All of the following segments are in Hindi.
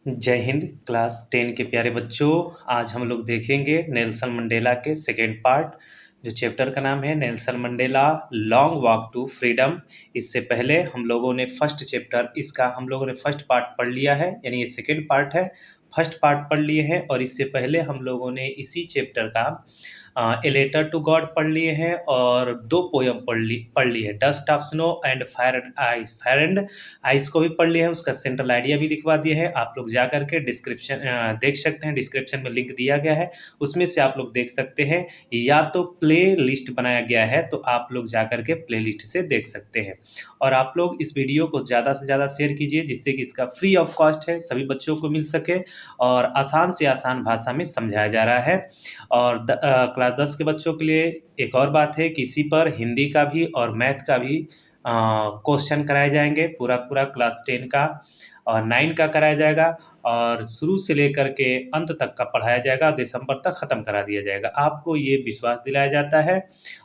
जय हिंद। क्लास 10 के प्यारे बच्चों, आज हम लोग देखेंगे नेल्सन मंडेला के सेकेंड पार्ट, जो चैप्टर का नाम है Nelson Mandela long walk to freedom. इससे पहले हम लोगों ने फर्स्ट चैप्टर, इसका हम लोगों ने फर्स्ट पार्ट पढ़ लिया है, यानी ये सेकेंड पार्ट है। फर्स्ट पार्ट पढ़ लिए हैं और इससे पहले हम लोगों ने इसी चैप्टर का ए लेटर टू गॉड पढ़ लिए हैं और 2 पोयम पढ़ ली है, dust of snow and fire and ice को भी पढ़ लिया है। उसका सेंट्रल आइडिया भी लिखवा दिया है, आप लोग जा करके डिस्क्रिप्शन देख सकते हैं। डिस्क्रिप्शन में लिंक दिया गया है, उसमें से आप लोग देख सकते हैं, या तो प्ले लिस्ट बनाया गया है तो आप लोग जा करके प्ले लिस्ट से देख सकते हैं। और आप लोग इस वीडियो को ज़्यादा से ज़्यादा शेयर कीजिए, जिससे कि इसका फ्री ऑफ कॉस्ट है, सभी बच्चों को मिल सके और आसान से आसान भाषा में समझाया जा रहा है। और क्लास 10 के बच्चों के लिए एक और बात है कि इसी पर हिंदी का भी और मैथ का भी क्वेश्चन कराए जाएंगे। पूरा पूरा क्लास 10 का और 9 का कराया जाएगा और शुरू से लेकर के अंत तक का पढ़ाया जाएगा, दिसंबर तक ख़त्म करा दिया जाएगा। आपको ये विश्वास दिलाया जाता है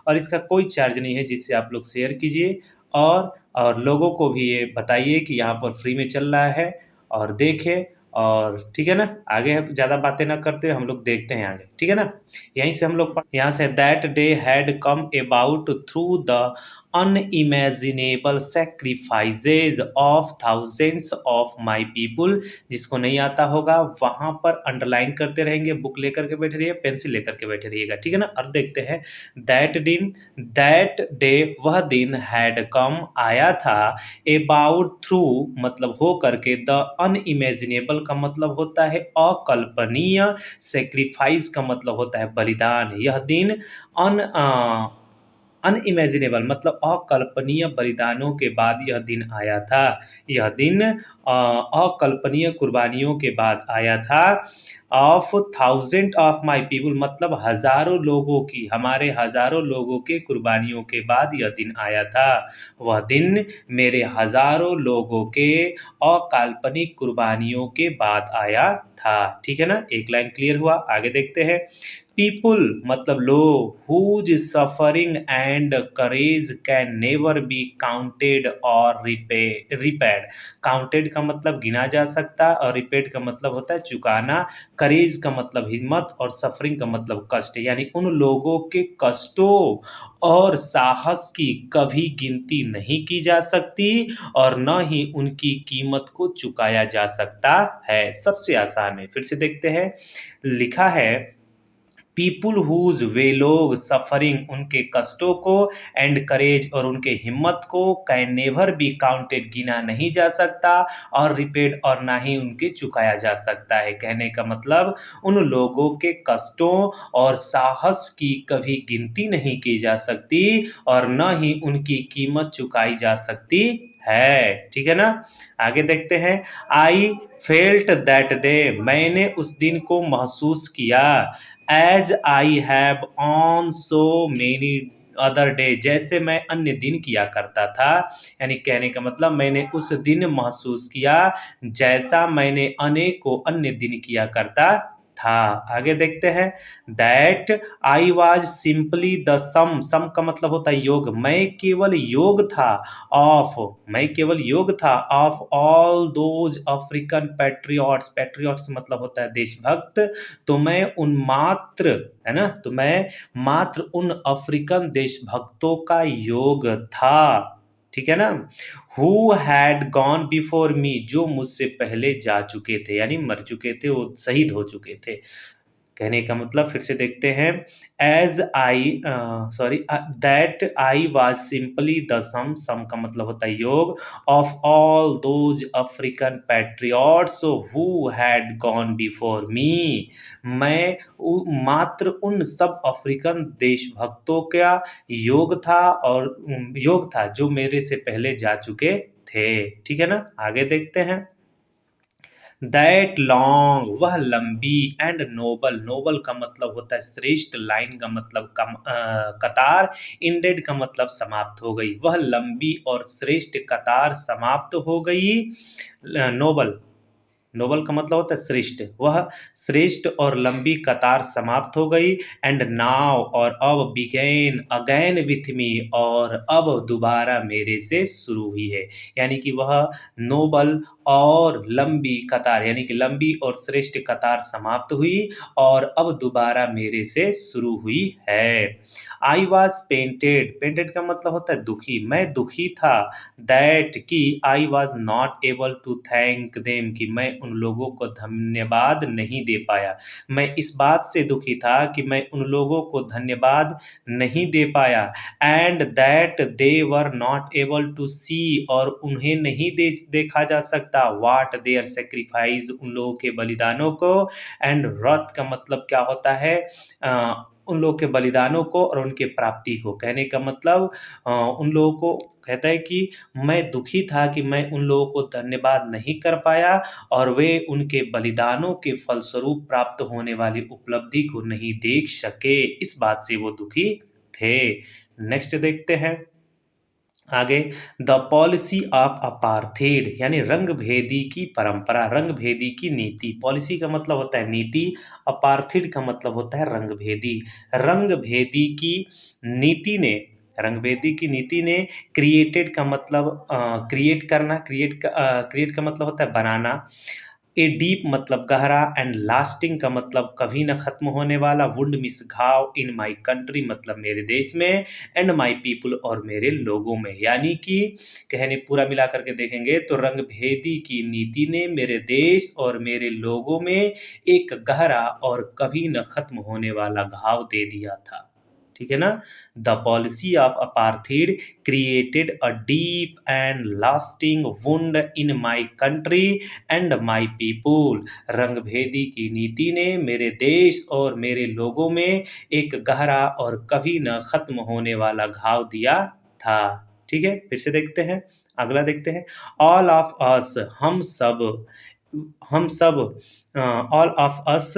और इसका कोई चार्ज नहीं है, जिससे आप लोग शेयर कीजिए और लोगों को भी ये बताइए कि यहाँ पर फ्री में चल रहा है और देखें। और ठीक है ना, आगे ज़्यादा बातें ना करते, हम लोग देखते हैं आगे, ठीक है ना। यहीं से हम लोग यहाँ say that day had come about through the unimaginable सेक्रीफाइसेज of thousands of my people. जिसको नहीं आता होगा वहाँ पर अंडरलाइन करते रहेंगे, बुक लेकर के बैठे रहिए, पेंसिल लेकर के बैठे रहिएगा, ठीक है ना। अब देखते हैं दैट डे, वह दिन, हैड कम, आया था, अबाउट थ्रू मतलब हो करके, द अनइमेजिनेबल का मतलब होता है अकल्पनीय, सेक्रीफाइस का मतलब होता है बलिदान। यह दिन अनइमेजिनेबल मतलब अकल्पनीय बलिदानों के बाद यह दिन आया था। यह दिन अकल्पनीय कुर्बानियों के बाद आया था। Of thousand of my people मतलब हजारों लोगों की, हमारे हजारों लोगों के कुर्बानियों के बाद यह दिन आया था। वह दिन मेरे हजारों लोगों के अकाल्पनिक कुर्बानियों के बाद आया था, ठीक है ना। एक लाइन क्लियर हुआ, आगे देखते हैं। पीपुल मतलब लोग, whose suffering and courage can never be counted और रिपेड। काउंटेड का मतलब गिना जा सकता और रिपेड का मतलब होता है चुकाना। करेज का मतलब हिम्मत और सफरिंग का मतलब कष्ट, यानी उन लोगों के कष्टों और साहस की कभी गिनती नहीं की जा सकती और न ही उनकी कीमत को चुकाया जा सकता है। सबसे आसान है, फिर से देखते हैं। लिखा है पीपुल हुज, वे लोग, सफरिंग उनके कष्टों को, एंड करेज और उनके हिम्मत को, कैन नेवर बी काउंटेड गिना नहीं जा सकता, और रिपेड और ना ही उनके चुकाया जा सकता है। कहने का मतलब उन लोगों के कष्टों और साहस की कभी गिनती नहीं की जा सकती और न ही उनकी कीमत चुकाई जा सकती है, ठीक है ना। आगे देखते हैं। आई फेल्ट दैट डे, मैंने उस दिन को महसूस किया। As I have on so many other day, जैसे मैं अन्य दिन किया करता था। यानी कहने का मतलब मैंने उस दिन महसूस किया जैसा मैंने अनेकों अन्य दिन किया करता था। आगे देखते हैं। That I was simply the sum का मतलब होता है योग, मैं केवल योग था। ऑफ, मैं केवल योग था of all those African patriots, patriots मतलब होता है देशभक्त। तो मैं उन मात्र, है ना, तो मैं मात्र उन अफ्रीकन देशभक्तों का योग था, ठीक है ना। हु हैड गॉन बिफोर मी, जो मुझसे पहले जा चुके थे, यानी मर चुके थे, वो शहीद हो चुके थे। कहने का मतलब फिर से देखते हैं। As I that I was simply the sum का मतलब होता है योग, of all those African patriots who had gone before me, मैं मात्र उन सब अफ्रीकन देशभक्तों का योग था और योग था जो मेरे से पहले जा चुके थे, ठीक है ना। आगे देखते हैं। दैट लॉन्ग, वह लंबी, एंड नोबल, नोबल का मतलब होता है श्रेष्ठ, लाइन का मतलब कतार, इंडेड का मतलब समाप्त हो गई। वह लंबी और श्रेष्ठ कतार समाप्त हो गई। नोबल, नोबल का मतलब होता है श्रेष्ठ, वह श्रेष्ठ और लंबी कतार समाप्त हो गई। एंड नाउ और अब बिगेन अगेन विथ मी और अब दोबारा मेरे से शुरू हुई है। यानी कि वह नोबल और लंबी कतार यानी कि लंबी और श्रेष्ठ कतार समाप्त हुई और अब दोबारा मेरे से शुरू हुई है। आई वॉज पेंटेड, पेंटेड का मतलब होता है दुखी, मैं दुखी था। दैट कि I was not able to thank them, कि मैं उन लोगों को धन्यवाद नहीं दे पाया। मैं इस बात से दुखी था कि मैं उन लोगों को धन्यवाद नहीं दे पाया। And that they were not able to see, और उन्हें नहीं देखा जा सकता वाट देयर सेक्रीफाइस, उन लोगों के बलिदानों को। एंड रथ का मतलब क्या होता है, उन लोगों के बलिदानों को और उनके प्राप्ति को। कहने का मतलब उन लोगों को कहता है कि मैं दुखी था कि मैं उन लोगों को धन्यवाद नहीं कर पाया और वे उनके बलिदानों के फलस्वरूप प्राप्त होने वाली उपलब्धि को नहीं देख सके, इस बात से वो दुखी थे। नेक्स्ट देखते हैं आगे, द पॉलिसी ऑफ अपार्थेड यानी रंग भेदी की परंपरा, रंग भेदी की नीति। पॉलिसी का मतलब होता है नीति, अपार्थेड का मतलब होता है रंग भेदी। रंग भेदी की नीति ने, रंग भेदी की नीति ने क्रिएटेड का मतलब क्रिएट करना, क्रिएट का मतलब होता है बनाना। ए डीप मतलब गहरा, एंड लास्टिंग का मतलब कभी न खत्म होने वाला। वुंड मिस घाव, इन माई कंट्री मतलब मेरे देश में, एंड माई पीपुल और मेरे लोगों में। यानी कि कहने पूरा मिला करके देखेंगे तो रंग भेदी की नीति ने मेरे देश और मेरे लोगों में एक गहरा और कभी न खत्म होने वाला घाव दे दिया था। ठीक है ना। The policy of apartheid created a deep and lasting wound in my country and my people, रंग भेदी की नीति ने मेरे देश और मेरे लोगों में एक गहरा और कभी न खत्म होने वाला घाव दिया था। ठीक है, फिर से देखते हैं, अगला देखते हैं। ऑल ऑफ अस, हम सब all of us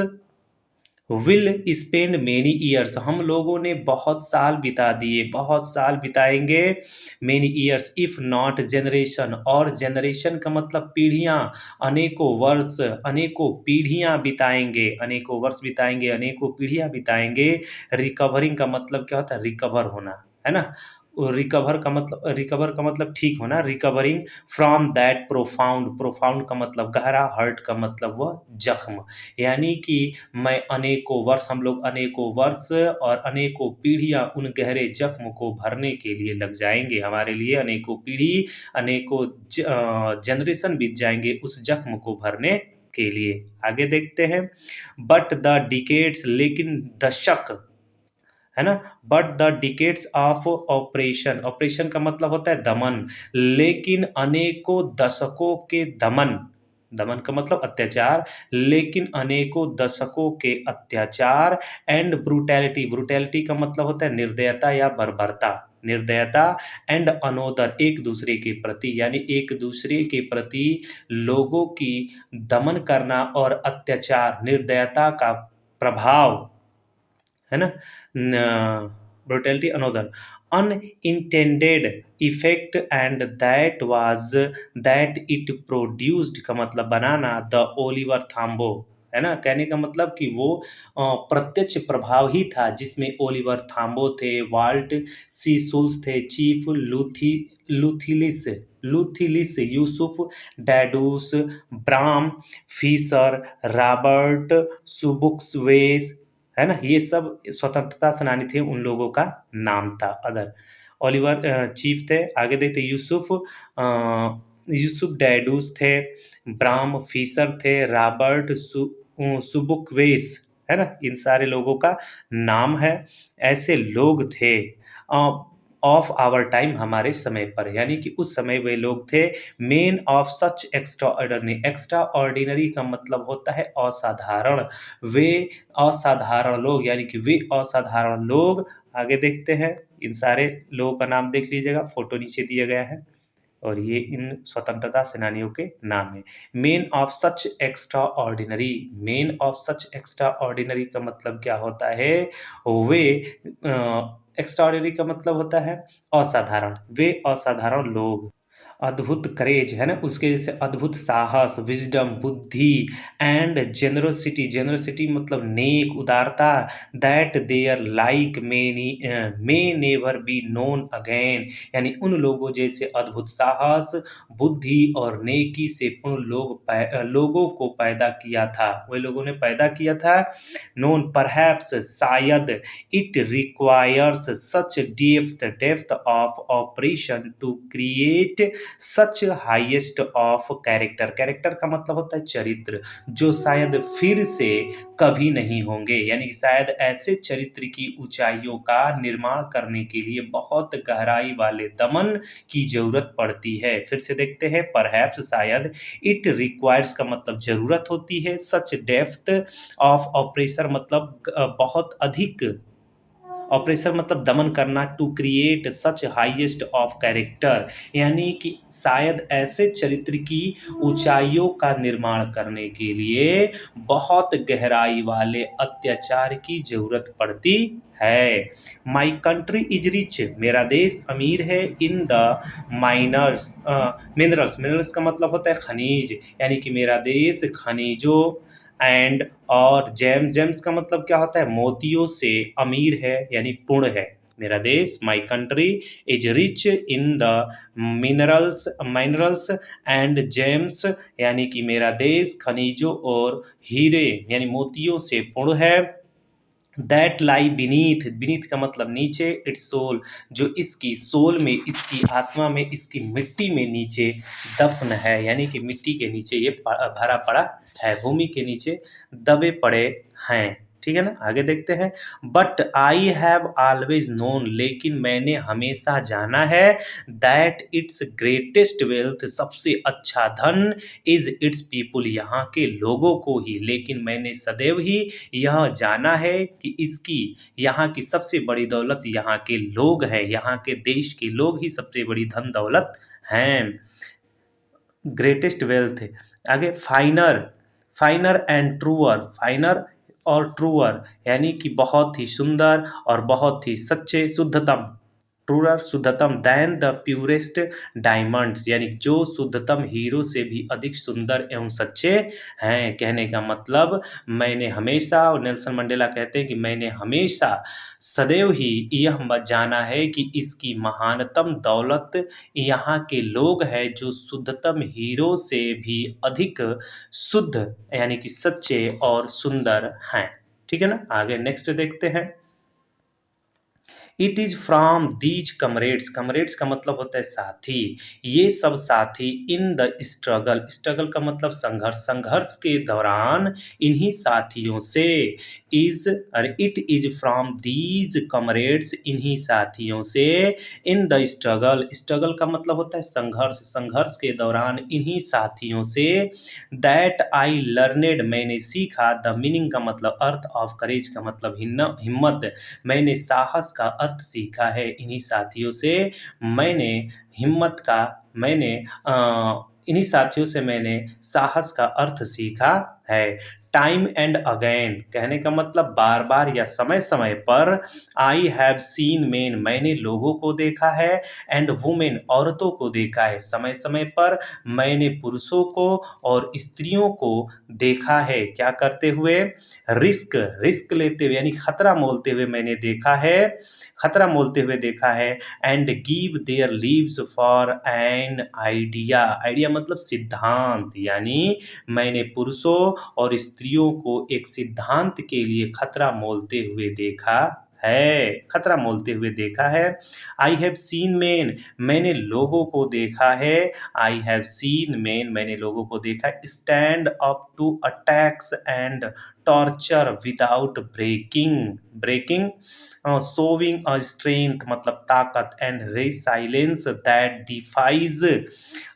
will spend many years, हम लोगों ने बहुत साल बिता दिए, बहुत साल बिताएंगे। Many years if not generation, और जनरेशन का मतलब पीढ़ियाँ, अनेकों वर्ष, अनेकों पीढ़ियाँ बिताएंगे, अनेकों वर्ष बिताएंगे, अनेकों पीढ़ियाँ बिताएंगे। रिकवरिंग का मतलब क्या होता है, रिकवर होना, है ना। रिकवर का मतलब ठीक होना। Recovering from that profound, profound का मतलब गहरा, हर्ट का मतलब वह जख्म। यानी कि मैं अनेकों वर्ष, हम लोग अनेकों वर्ष और अनेकों पीढ़ियाँ उन गहरे जख्म को भरने के लिए लग जाएंगे। हमारे लिए अनेकों पीढ़ी, अनेकों जनरेशन बीत जाएंगे उस जख्म को भरने के लिए। आगे देखते हैं। बट द डिकेड्स, लेकिन दशक, है ना। But the decades of operation, operation का मतलब होता है दमन, लेकिन अनेकों दशकों के दमन, दमन का मतलब अत्याचार, लेकिन अनेकों दशकों के अत्याचार। एंड ब्रूटैलिटी, ब्रूटैलिटी का मतलब होता है निर्दयता या बर्बरता, निर्दयता। एंड अनोदर, एक दूसरे के प्रति, यानी एक दूसरे के प्रति लोगों की दमन करना और अत्याचार, निर्दयता का प्रभाव, है ना। Brutality another unintended effect, and that was that it produced का मतलब बनाना, द ओलिवर थाम्बो, है ना। कहने का मतलब कि वो प्रत्यक्ष प्रभाव ही था जिसमें ओलिवर थाम्बो थे, वाल्ट सीसुल्स थे, chief Luthuli Luthuli, Yusuf Dadoo, Bram Fischer, Robert Sobukwe, है ना। ये सब स्वतंत्रता सेनानी थे, उन लोगों का नाम था। अदर ओलिवर चीफ थे। आगे देखते यूसुफ डैडूस थे, ब्राम फीसर थे, रॉबर्ट सुबुकवेस, है ना। इन सारे लोगों का नाम है। ऐसे लोग थे ऑफ आवर टाइम, हमारे समय पर, यानी कि उस समय वे लोग थे। Main of such extra ordinary, extra ordinary का मतलब होता है असाधारण, वे असाधारण लोग, यानी कि वे असाधारण लोग। आगे देखते हैं, इन सारे लोगों का नाम देख लीजिएगा, फोटो नीचे दिया गया है और ये इन स्वतंत्रता सेनानियों के नाम है। Main of such extra ordinary, main of such extra ordinary का मतलब क्या होता है, वे एक्स्ट्रा ऑर्डिनरी का मतलब होता है असाधारण, वे असाधारण लोग। अद्भुत करेज है ना, उसके जैसे अद्भुत साहस, विजडम, बुद्धि एंड जेनरोसिटी, जेनरोसिटी मतलब नेक, उदारता, that their like may never be known again, यानी उन लोगों जैसे अद्भुत साहस, बुद्धि और नेकी से पूर्ण लोगों को पैदा किया था, वे लोगों ने पैदा किया था। नोन परहैप्स शायद, it requires such depth of operation to create such highest of character, character का मतलब होता है चरित्र, जो शायद फिर से कभी नहीं होंगे, यानी शायद ऐसे चरित्र की ऊंचाइयों का निर्माण करने के लिए बहुत गहराई वाले दमन की जरूरत पड़ती है। फिर से देखते हैं, परहैप्स शायद, इट रिक्वायर्स का मतलब जरूरत होती है, सच डेप्थ ऑफ ऑपरेशन मतलब बहुत अधिक, ऑपरेशन मतलब दमन करना, to create such highest of character, यानी कि शायद ऐसे चरित्र की ऊंचाइयों का निर्माण करने के लिए बहुत गहराई वाले अत्याचार की जरूरत पड़ती है। माई कंट्री इज रिच, मेरा देश अमीर है, in the miners minerals, minerals का मतलब होता है खनिज, यानी कि मेरा देश खनिजों एंड और जेम्स का मतलब क्या होता है, मोतियों से अमीर है यानी पूर्ण है। मेरा देश, my country is rich in the minerals and James, यानी कि मेरा देश खनिजों और हीरे यानी मोतियों से पूर्ण है। दैट लाई बीनीथ, बीनीथ का मतलब नीचे, इट्स सोल, जो इसकी सोल में, इसकी आत्मा में, इसकी मिट्टी में नीचे दफन है, यानी कि मिट्टी के नीचे ये भरा पड़ा है, भूमि के नीचे दबे पड़े हैं। ठीक है ना, आगे देखते हैं। But I have always known, लेकिन मैंने हमेशा जाना है, दैट इट्स ग्रेटेस्ट वेल्थ, सबसे अच्छा धन, इज इट्स पीपुल, यहाँ के लोगों को ही, लेकिन मैंने सदैव ही यह जाना है कि इसकी, यहाँ की सबसे बड़ी दौलत यहाँ के लोग हैं, यहाँ के देश के लोग ही सबसे बड़ी धन दौलत हैं, ग्रेटेस्ट वेल्थ। आगे फाइनर, फाइनर एंड ट्रूअर, फाइनर और ट्रूअर यानी कि बहुत ही सुंदर और बहुत ही सच्चे, शुद्धतम, ट्रूअर शुद्धतम, दैन द प्यूरेस्ट डायमंड्स, यानी जो शुद्धतम हीरो से भी अधिक सुंदर एवं सच्चे हैं। कहने का मतलब मैंने हमेशा, और नेल्सन मंडेला कहते हैं कि मैंने हमेशा सदैव ही यह मत जाना है कि इसकी महानतम दौलत यहाँ के लोग हैं जो शुद्धतम हीरो से भी अधिक शुद्ध यानी कि सच्चे और सुंदर हैं। ठीक है ना, आगे नेक्स्ट देखते हैं। It is from these comrades, comrades का मतलब होता है साथी, ये सब साथी, इन द स्ट्रगल, स्ट्रगल का मतलब संघर्ष, संघर्ष के दौरान इन्हीं साथियों से, इज अरे it is from these comrades, इन्हीं साथियों से, इन द स्ट्रगल, स्ट्रगल का मतलब होता है संघर्ष, संघर्ष के दौरान इन्हीं साथियों से, दैट आई लर्नेड, मैंने सीखा, द मीनिंग का मतलब अर्थ, ऑफ करेज का मतलब हिम्मत, मैंने साहस का अर्थ सीखा है इन्हीं साथियों से, मैंने हिम्मत का, मैंने इन्हीं साथियों से मैंने साहस का अर्थ सीखा है। टाइम एंड अगेन, कहने का मतलब बार बार या समय समय पर, आई हैव सीन मेन, मैंने लोगों को देखा है, एंड वुमेन, औरतों को देखा है, समय समय पर मैंने पुरुषों को और स्त्रियों को देखा है, क्या करते हुए, रिस्क, रिस्क लेते हुए यानी खतरा मोलते हुए मैंने देखा है, खतरा मोलते हुए देखा है। And give their leaves for an idea, idea मतलब सिद्धांत, यानी मैंने पुरुषों और स्त्रियों को एक सिद्धांत के लिए खतरा मोलते हुए देखा है, खतरा मोलते हुए देखा है। आई हैव सीन मैन, मैंने लोगों को देखा है, आई हैव सीन मैन, मैंने लोगों को देखा, stand up to attacks and torture without breaking, showing a strength मतलब ताकत, and resilience that defies,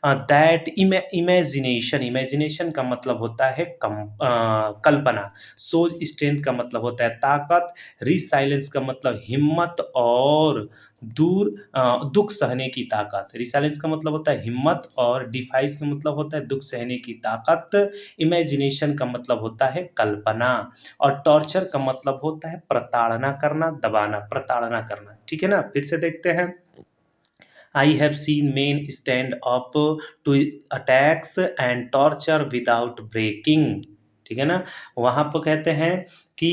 that imagination, imagination का मतलब होता है कल्पना, सोच स्ट्रेंथ का मतलब होता है ताकत, रिसाइलेंस का मतलब हिम्मत और दुख सहने की ताकत, रिसाइलेंस का मतलब होता है हिम्मत और डिफाइस का मतलब होता है दुख सहने की ताकत, इमेजिनेशन का मतलब होता है कल्पना, और टॉर्चर का मतलब होता है प्रताड़ना करना, दबाना, प्रताड़ना करना। ठीक है ना, फिर से देखते हैं। I have seen men stand up to attacks and torture without breaking. ठीक है ना। वहाँ पर कहते हैं कि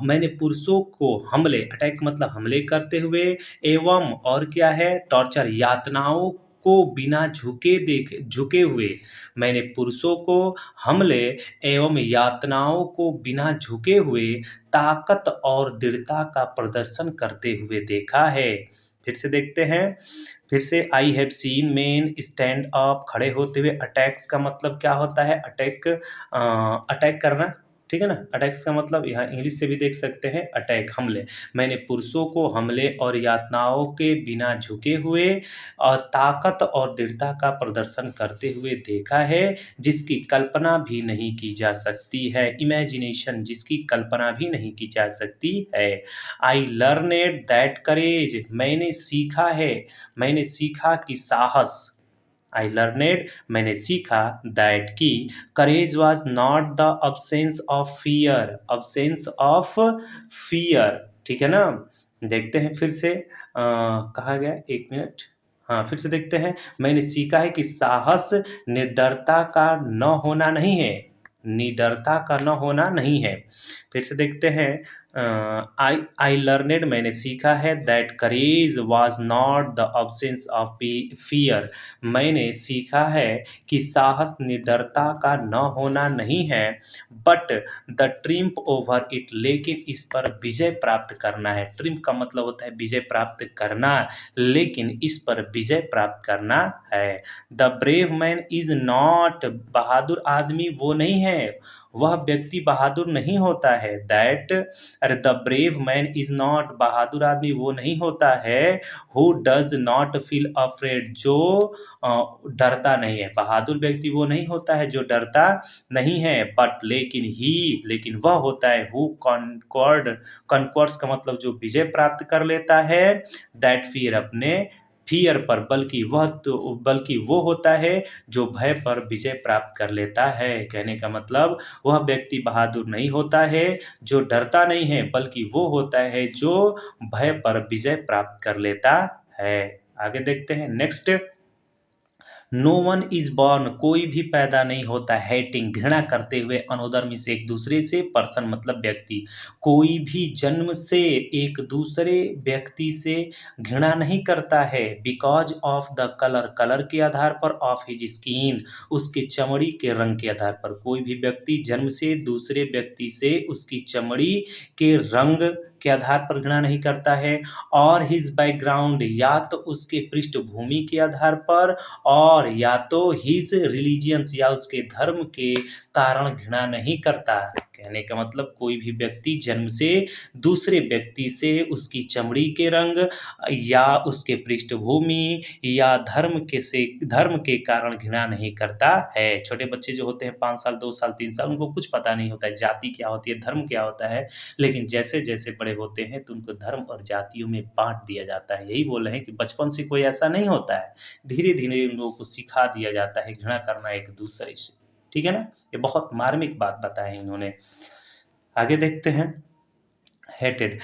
मैंने पुरुषों को हमले, अटैक मतलब हमले करते हुए, एवं और क्या है, टॉर्चर यातनाओं को बिना झुके हुए, मैंने पुरुषों को हमले एवं यातनाओं को बिना झुके हुए ताकत और दृढ़ता का प्रदर्शन करते हुए देखा है। फिर से देखते हैं, फिर से आई have seen men stand up, खड़े होते हुए। अटैक्स का मतलब क्या होता है, अटैक, अटैक करना। ठीक है ना। अटैक्स का मतलब यहाँ इंग्लिश से भी देख सकते हैं, अटैक, हमले। मैंने पुरुषों को हमले और यातनाओं के बिना झुके हुए और ताकत और दृढ़ता का प्रदर्शन करते हुए देखा है, जिसकी कल्पना भी नहीं की जा सकती है। इमेजिनेशन, जिसकी कल्पना भी नहीं की जा सकती है। आई लर्नेड दैट करेज, मैंने सीखा है, मैंने सीखा कि साहस। आई लर्नेड, मैंने सीखा, दैट की, courage was not the absence of fear, absence of fear. ठीक है ना। देखते हैं फिर से, कहा गया, एक मिनट, हाँ फिर से देखते हैं। मैंने सीखा है कि साहस निडरता का न होना नहीं है, निडरता का न होना नहीं है। फिर से देखते हैं, आई लर्नेड, मैंने सीखा है, that courage was not the absence of fear, मैंने सीखा है कि साहस निडरता का न होना नहीं है, but the triumph over it, लेकिन इस पर विजय प्राप्त करना है। ट्रिम्प का मतलब होता है विजय प्राप्त करना, लेकिन इस पर विजय प्राप्त करना है। The brave man is not, बहादुर आदमी वो नहीं है, वह व्यक्ति बहादुर नहीं होता है। दैट, अरे the brave man is not, बहादुर आदमी वो नहीं होता है, who does not feel afraid, जो डरता नहीं है। बहादुर व्यक्ति वो नहीं होता है जो डरता नहीं है, बट लेकिन ही, लेकिन वह होता है, हु कॉन्कॉर्ड्स का मतलब जो विजय प्राप्त कर लेता है, दैट फियर, अपने फियर पर, बल्कि वो होता है जो भय पर विजय प्राप्त कर लेता है। कहने का मतलब, वह व्यक्ति बहादुर नहीं होता है जो डरता नहीं है, बल्कि वो होता है जो भय पर विजय प्राप्त कर लेता है। आगे देखते हैं next. No one is born, कोई भी पैदा नहीं होता, हेटिंग, घृणा करते हुए, अनोदर्मी से, एक दूसरे से, पर्सन मतलब व्यक्ति, कोई भी जन्म से एक दूसरे व्यक्ति से घृणा नहीं करता है, because of the colour, colour के आधार पर, ऑफ हिज स्किन, उसके चमड़ी के रंग के आधार पर। कोई भी व्यक्ति जन्म से दूसरे व्यक्ति से उसकी चमड़ी के रंग के आधार पर घृणा नहीं करता है, और हिज बैकग्राउंड, या तो उसके पृष्ठभूमि के आधार पर, और या तो हिज रिलीजियंस, या उसके धर्म के कारण घृणा नहीं करता। कहने का मतलब, कोई भी व्यक्ति जन्म से दूसरे व्यक्ति से उसकी चमड़ी के रंग या उसके पृष्ठभूमि या धर्म के कारण घृणा नहीं करता है। छोटे बच्चे जो होते हैं 5 साल 2 साल 3 साल, उनको कुछ पता नहीं होता है जाति क्या होती है, धर्म क्या होता है, लेकिन जैसे जैसे बड़े होते हैं तो उनको धर्म और जातियों में बांट दिया जाता है। यही बोल रहे हैं कि बचपन से कोई ऐसा नहीं होता है, धीरे धीरे उन लोगों को सिखा दिया जाता है घृणा करना एक दूसरे से। ठीक है ना। ये बहुत मार्मिक बात बताई इन्होंने। आगे देखते हैं, हेटेड।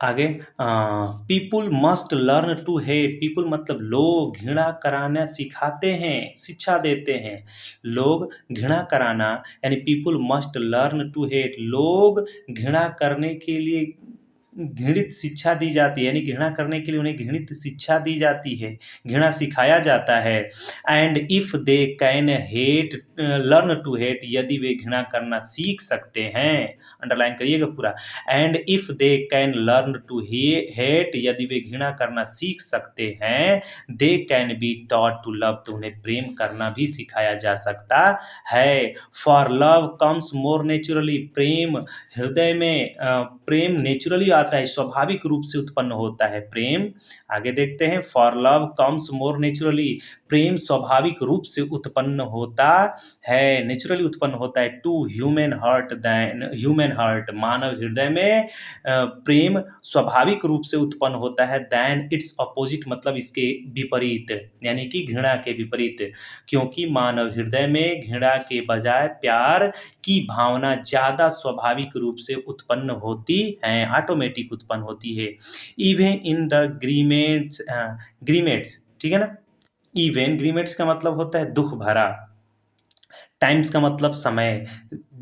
आगे, people must learn to hate, people मतलब लोग, घृणा कराना सिखाते हैं, शिक्षा देते हैं। लोग घृणा कराना, यानी people must learn to hate, लोग घृणा करने के लिए घृणित शिक्षा दी जाती है, यानी घृणा करने के लिए उन्हें घृणित शिक्षा दी जाती है, घृणा सिखाया जाता है। And if they can hate, learn to hate, यदि वे घृणा करना सीख सकते हैं, अंडरलाइन करिएगा पूरा, and if they can learn to hate, यदि वे घृणा करना सीख सकते हैं, they can be taught to love, तो उन्हें प्रेम करना भी सिखाया जा सकता है। For love comes more naturally, प्रेम हृदय में, प्रेम नेचुरली आता है, स्वाभाविक रूप से उत्पन्न होता है प्रेम। आगे देखते हैं, for love comes more naturally, प्रेम स्वाभाविक रूप से उत्पन्न होता है, नेचुरली उत्पन्न होता है, to human heart than human heart, मानव हृदय में प्रेम स्वाभाविक रूप से उत्पन्न होता है, देन इट्स अपोजिट मतलब इसके विपरीत, यानी कि घृणा के विपरीत, क्योंकि मानव हृदय में घृणा के बजाय प्यार की भावना ज़्यादा स्वाभाविक रूप से उत्पन्न होती है, ऑटोमेटिक उत्पन्न होती है। इवन इन द ग्रीमेट्स ठीक है ना। इवेन ग्रीमेंट्स का मतलब होता है दुख भरा, टाइम्स का मतलब समय,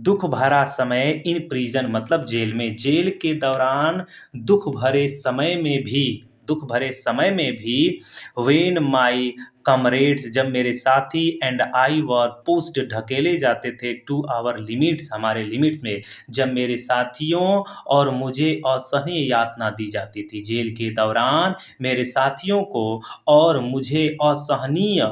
दुख भरा समय इन प्रिजन मतलब जेल में, जेल के दौरान दुख भरे समय में भी, दुख भरे समय में भी, वेन माई कमरेड्स जब मेरे साथी एंड आई वर पुश्ड ढकेले जाते थे टू आवर लिमिट्स हमारे लिमिट्स में, जब मेरे साथियों और मुझे असहनीय यातना दी जाती थी, जेल के दौरान मेरे साथियों को और मुझे असहनीय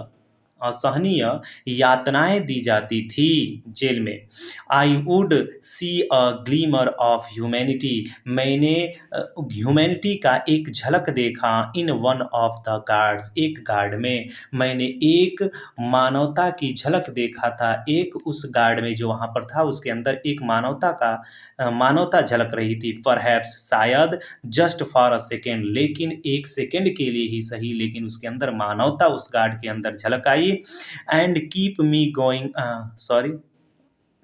असहनीय यातनाएं दी जाती थी जेल में। I would see a glimmer of humanity, मैंने ह्यूमैनिटी का एक झलक देखा in one of the guards, एक गार्ड में मैंने एक मानवता की झलक देखा था, एक उस गार्ड में जो वहाँ पर था उसके अंदर एक मानवता झलक रही थी। परहैप्स शायद जस्ट फॉर अ सेकेंड, लेकिन एक सेकेंड के लिए ही सही, लेकिन उसके अंदर मानवता उस गार्ड के अंदर झलक आई। And keep me going, sorry,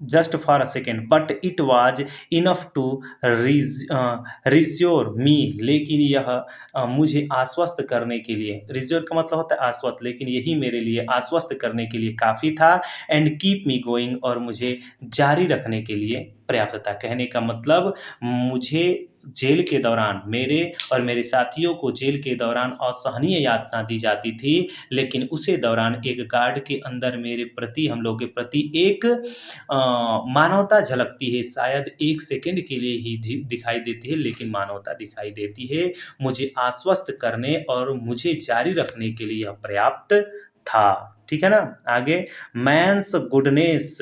just for a second but it was enough to reassure me, लेकिन यह मुझे आश्वस्त करने के लिए, रिज्योर का मतलब होता है आश्वस्त, लेकिन यही मेरे लिए आश्वस्त करने के लिए काफ़ी था। एंड कीप मी गोइंग, और मुझे जारी रखने के लिए पर्याप्त था। कहने का मतलब मुझे जेल के दौरान मेरे और मेरे साथियों को जेल के दौरान असहनीय यातना दी जाती थी, लेकिन उसी दौरान एक गार्ड के अंदर मेरे प्रति, हम लोग के प्रति एक मानवता झलकती है, शायद एक सेकंड के लिए ही दिखाई देती है, लेकिन मानवता दिखाई देती है, मुझे आश्वस्त करने और मुझे जारी रखने के लिए यह पर्याप्त था। ठीक है ना। आगे, मैंस गुडनेस,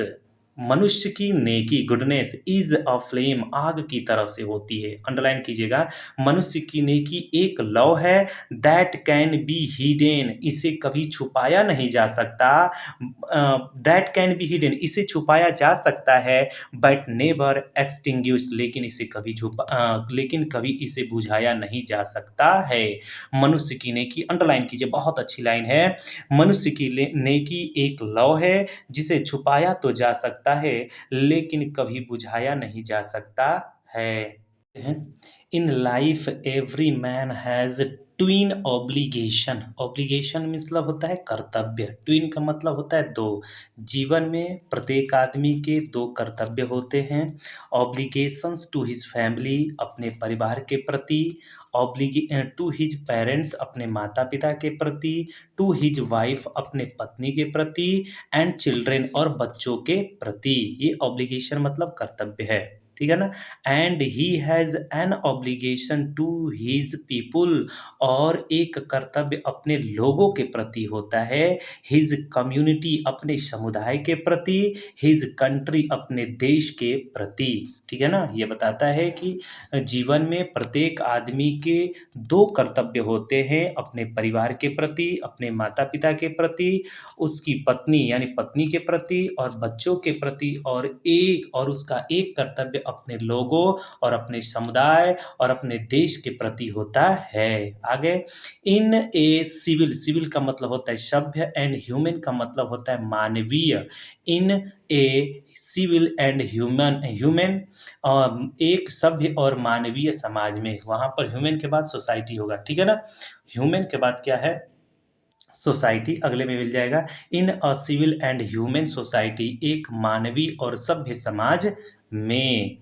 मनुष्य की नेकी, गुडनेस इज अ फ्लेम, आग की तरह से होती है। अंडरलाइन कीजिएगा, मनुष्य की नेकी एक लौ है, दैट कैन बी हिडन, इसे कभी छुपाया नहीं जा सकता, दैट कैन बी हिडन, इसे छुपाया जा सकता है, बट नेवर एक्सटिंग्विश, लेकिन कभी इसे बुझाया नहीं जा सकता है। मनुष्य की नेकी, अंडरलाइन कीजिए, बहुत अच्छी लाइन है। मनुष्य की नेकी एक लौ है जिसे छुपाया तो जा सकता है, लेकिन कभी बुझाया नहीं जा सकता है। In life every man has twin obligation, obligation मतलब होता है कर्तव्य, ट्विन का मतलब होता है दो, जीवन में प्रत्येक आदमी के दो कर्तव्य होते हैं। ऑब्लिगेशंस टू हिज फैमिली, अपने परिवार के प्रति, टू हिज पेरेंट्स, अपने माता पिता के प्रति, टू हिज वाइफ, अपने पत्नी के प्रति, एंड चिल्ड्रेन, और बच्चों के प्रति, ये ऑब्लिगेशन मतलब कर्तव्य है। ठीक है ना। And he has an obligation to his people, और एक कर्तव्य अपने लोगों के प्रति होता है। हिज कम्युनिटी, अपने समुदाय के प्रति, हिज कंट्री, अपने देश के प्रति। ठीक है ना। ये बताता है कि जीवन में प्रत्येक आदमी के दो कर्तव्य होते हैं, अपने परिवार के प्रति, अपने माता पिता के प्रति, उसकी पत्नी यानी पत्नी के प्रति और बच्चों के प्रति, और उसका एक कर्तव्य अपने लोगों और अपने समुदाय और अपने देश के प्रति होता है। आगे, इन ए सिविल, सिविल का मतलब होता है सभ्य, एंड ह्यूमन का मतलब होता है मानवीय। इन ए सिविल एंड ह्यूमन एक सभ्य और मानवीय समाज में, वहाँ पर ह्यूमन के बाद सोसाइटी होगा। ठीक है ना। ह्यूमन के बाद क्या है, सोसाइटी, अगले में मिल जाएगा। In a civil and human society, एक मानवीय और सभ्य समाज में,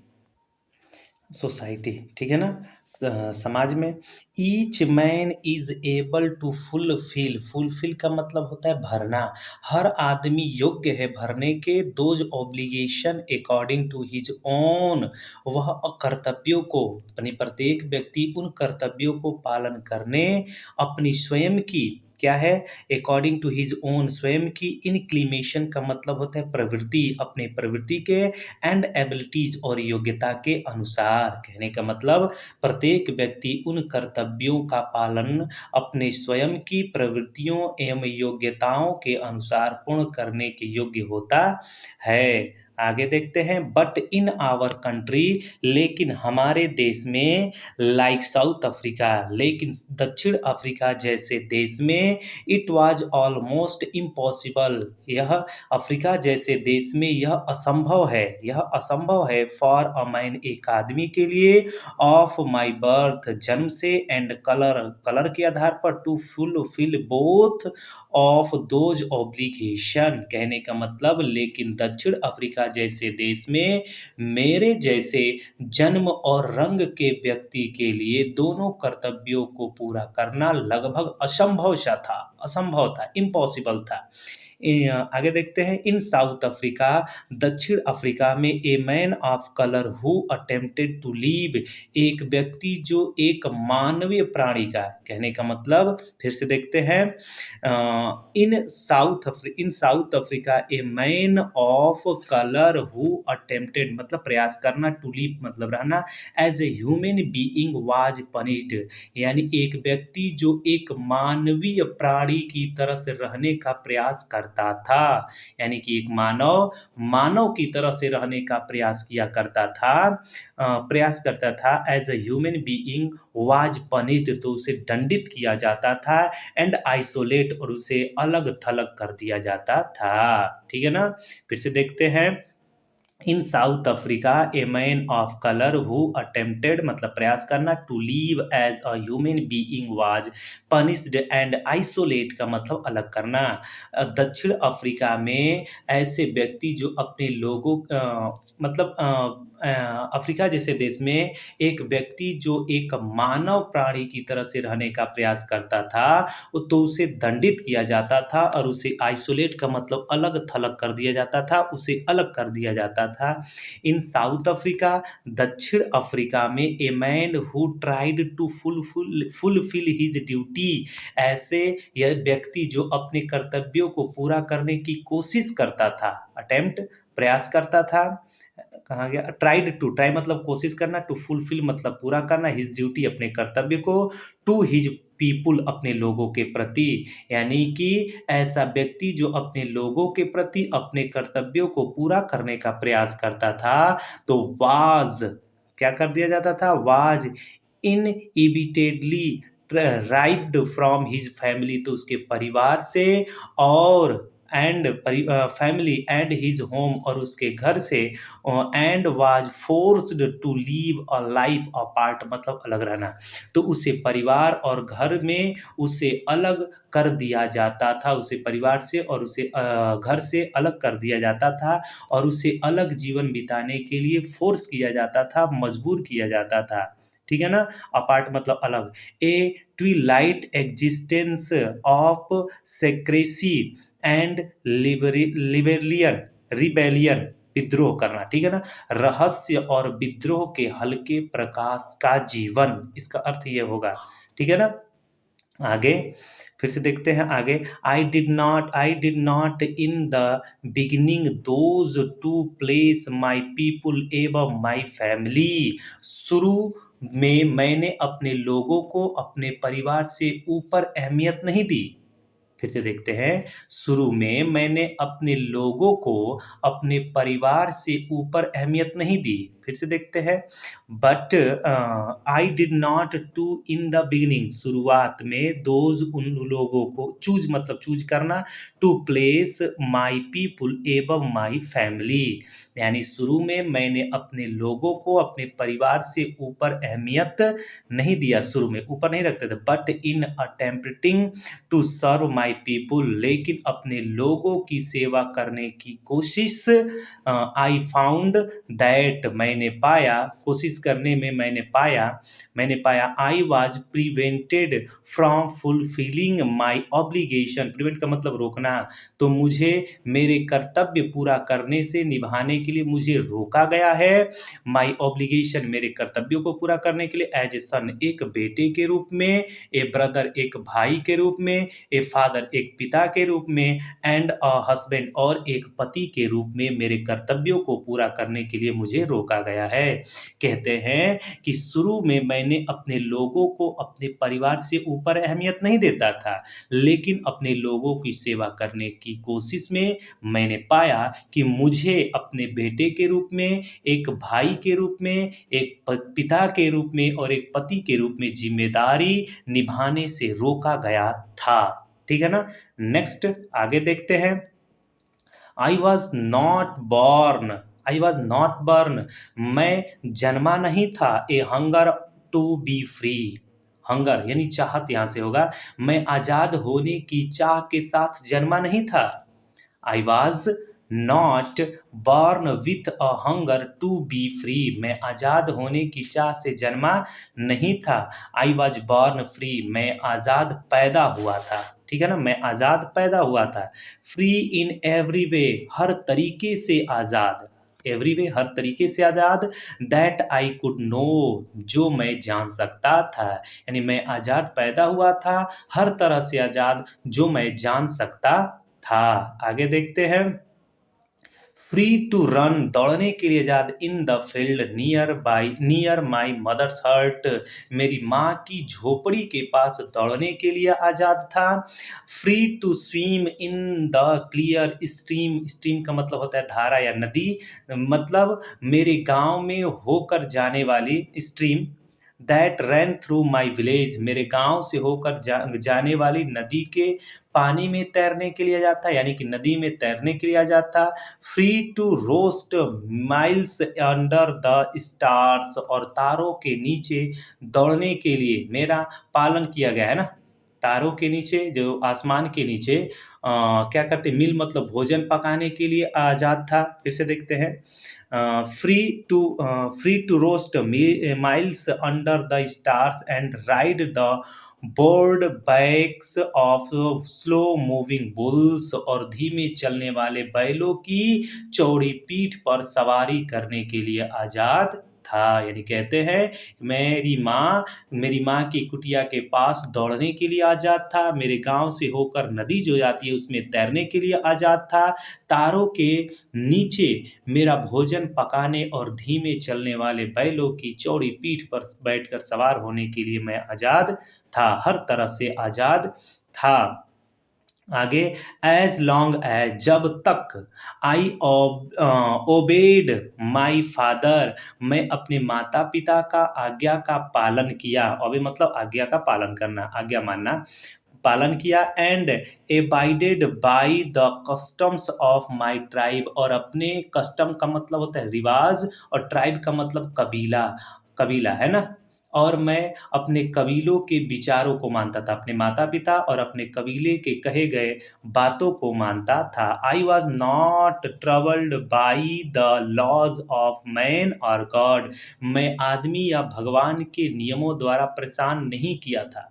सोसाइटी। ठीक है ना। समाज में, each man is able to fulfil का मतलब होता है भरना, हर आदमी योग्य है भरने के, those obligation according to his own, वह कर्तव्यों को, अपनी प्रत्येक व्यक्ति उन कर्तव्यों को पालन करने, अपनी स्वयं की, क्या है, अकॉर्डिंग टू हिज ओन, स्वयं की, इनक्लिमेशन का मतलब होता है प्रवृत्ति, अपने प्रवृत्ति के, एंड एबिलिटीज, और योग्यता के अनुसार। कहने का मतलब प्रत्येक व्यक्ति उन कर्तव्यों का पालन अपने स्वयं की प्रवृत्तियों एवं योग्यताओं के अनुसार पूर्ण करने के योग्य होता है। आगे देखते हैं, बट इन आवर कंट्री, लेकिन हमारे देश में, लाइक साउथ अफ्रीका, लेकिन दक्षिण अफ्रीका जैसे देश में, इट वाज ऑलमोस्ट इम्पॉसिबल, यह अफ्रीका जैसे देश में यह असंभव है फॉर अ मैन, एक आदमी के लिए, ऑफ माई बर्थ, जन्म से, एंड कलर के आधार पर, to fulfil both of those obligation, कहने का मतलब, लेकिन दक्षिण अफ्रीका जैसे देश में मेरे जैसे जन्म और रंग के व्यक्ति के लिए दोनों कर्तव्यों को पूरा करना लगभग असंभव था, इम्पॉसिबल था। आगे देखते हैं, इन साउथ अफ्रीका, दक्षिण अफ्रीका में, a man of colour who attempted to live, एक व्यक्ति जो एक मानवीय प्राणी का, कहने का मतलब, फिर से देखते हैं, in South Africa a man of colour who attempted मतलब प्रयास करना, टू लीव मतलब रहना, as a human being was punished, यानी एक व्यक्ति जो एक मानवीय प्राणी की तरह से रहने का प्रयास करता था, यानी कि एक मानव की तरह से रहने का प्रयास करता था, as a human being was punished, तो उसे दंडित किया जाता था, एंड आइसोलेट, और उसे अलग थलग कर दिया जाता था। ठीक है ना, फिर से देखते हैं, in South Africa a man of colour who attempted मतलब प्रयास करना, to live as a human being was punished and isolate का मतलब अलग करना। दक्षिण अफ्रीका में ऐसे व्यक्ति जो अपने लोगों अफ्रीका जैसे देश में एक व्यक्ति जो एक मानव प्राणी की तरह से रहने का प्रयास करता था, तो उसे दंडित किया जाता था, और उसे आइसोलेट का मतलब अलग थलग कर दिया जाता था, उसे अलग कर दिया जाता था। इन साउथ अफ्रीका, दक्षिण अफ्रीका में, a man who tried to fulfil his duty, ऐसे यह व्यक्ति जो अपने कर्तव्यों को पूरा करने की कोशिश करता था, अटेम्प्ट प्रयास करता था, कहा गया, ट्राई मतलब कोशिश करना, टू फुलफिल मतलब पूरा करना, हिज ड्यूटी अपने कर्तव्य को, टू हिज पीपुल अपने लोगों के प्रति, यानी कि ऐसा व्यक्ति जो अपने लोगों के प्रति अपने कर्तव्यों को पूरा करने का प्रयास करता था, तो वाज क्या कर दिया जाता था, was inevitably rived from his family, तो उसके परिवार से, और फैमिली एंड हिज होम, और उसके घर से, and was forced to live a life apart मतलब अलग रहना, तो उसे परिवार और घर में उसे अलग कर दिया जाता था, उसे परिवार से और उसे घर से अलग कर दिया जाता था, और उसे अलग जीवन बिताने के लिए फोर्स किया जाता था, मजबूर किया जाता था। ठीक है ना, अपार्ट मतलब अलग, a twilight existence of secrecy and rebellion विद्रोह करना, ठीक है ना, रहस्य और विद्रोह के हल्के प्रकाश का जीवन, इसका अर्थ ये होगा। ठीक है ना, आगे फिर से देखते हैं आगे, आई did not in the beginning those two place my people एवं माई फैमिली, शुरू में मैंने अपने लोगों को अपने परिवार से ऊपर अहमियत नहीं दी। फिर से देखते हैं, शुरू में मैंने अपने लोगों को अपने परिवार से ऊपर अहमियत नहीं दी। फिर से देखते हैं, but I did not to in the beginning, शुरुआत में, दोज उन लोगों को, चूज मतलब चूज करना, टू प्लेस माई पीपुल एवं माई फैमिली, यानी शुरू में मैंने अपने लोगों को अपने परिवार से ऊपर अहमियत नहीं दिया, शुरू में ऊपर नहीं रखते थे, but in attempting to serve my people, लेकिन अपने लोगों की सेवा करने की कोशिश, आई फाउंड दैट मैंने पाया, कोशिश करने में मैंने पाया, I was prevented from fulfilling my obligation, prevent का मतलब रोकना, तो मुझे मेरे कर्तव्य पूरा करने से, निभाने के लिए मुझे रोका गया है, माई ऑब्लिगेशन मेरे कर्तव्यों को पूरा करने के लिए, एज ए सन एक बेटे के रूप में, ए ब्रदर एक भाई के रूप में, ए फादर फादर, एक पिता के रूप में, एंड अ हस्बैंड, और एक पति के रूप में मेरे कर्तव्यों को पूरा करने के लिए मुझे रोका गया है। कहते हैं कि शुरू में मैंने अपने लोगों को अपने परिवार से ऊपर अहमियत नहीं देता था, लेकिन अपने लोगों की सेवा करने की कोशिश में मैंने पाया कि मुझे अपने बेटे के रूप में, एक भाई के रूप में, एक पिता के रूप में और एक पति के रूप में ज़िम्मेदारी निभाने से रोका गया था। ठीक है ना? नेक्स्ट आगे देखते हैं। I was not born, I was not born, मैं जन्मा नहीं था, a hunger to be free, hunger यानी चाहत यहाँ से होगा, मैं आज़ाद होने की चाह के साथ जन्मा नहीं था। I was not born with a hunger to be free, मैं आज़ाद होने की चाह से जन्मा नहीं था। आई वॉज बॉर्न फ्री, मैं आज़ाद पैदा हुआ था। ठीक है ना? मैं आज़ाद पैदा हुआ था। फ्री इन एवरी वे, हर तरीके से आज़ाद, एवरी वे हर तरीके से आज़ाद, दैट आई कुड नो, जो मैं जान सकता था, यानी मैं आज़ाद पैदा हुआ था, हर तरह से आज़ाद जो मैं जान सकता था। आगे देखते हैं। फ्री टू रन, दौड़ने के लिए आज़ाद, in the field near my mother's hut, मेरी माँ की झोपड़ी के पास दौड़ने के लिए आज़ाद था। Free to swim in the clear stream, stream का मतलब होता है धारा या नदी, मतलब मेरे गांव में होकर जाने वाली stream, that ran through my village, मेरे गांव से होकर जाने वाली नदी के पानी में तैरने के लिए जाता, यानी कि नदी में तैरने के लिए आ जाता। Free to roast miles under the stars, और तारों के नीचे दौड़ने के लिए मेरा पालन किया गया है ना। तारों के नीचे, जो आसमान के नीचे क्या करते, मिल मतलब भोजन पकाने के लिए आज़ाद था। फिर से देखते हैं। Free to roast miles under the stars and ride the board backs of slow moving bulls, और धीमे चलने वाले बैलों की चौड़ी पीठ पर सवारी करने के लिए आज़ाद था। यानी कहते हैं मेरी माँ की कुटिया के पास दौड़ने के लिए आज़ाद था, मेरे गांव से होकर नदी जो जाती है उसमें तैरने के लिए आज़ाद था, तारों के नीचे मेरा भोजन पकाने और धीमे चलने वाले बैलों की चौड़ी पीठ पर बैठकर सवार होने के लिए मैं आज़ाद था, हर तरह से आज़ाद था। आगे, एज लॉन्ग एज, जब तक, आई ओबेड माई फादर, मैं अपने माता पिता का आज्ञा का पालन किया, ओबे मतलब आज्ञा का पालन करना, आज्ञा मानना, पालन किया, and abided by the customs of my tribe, और अपने कस्टम का मतलब होता है रिवाज, और ट्राइब का मतलब कबीला, कबीला है ना, और मैं अपने कबीलों के विचारों को मानता था, अपने माता पिता और अपने कबीले के कहे गए बातों को मानता था। I was not troubled by the laws of man और गॉड, मैं आदमी या भगवान के नियमों द्वारा परेशान नहीं किया था,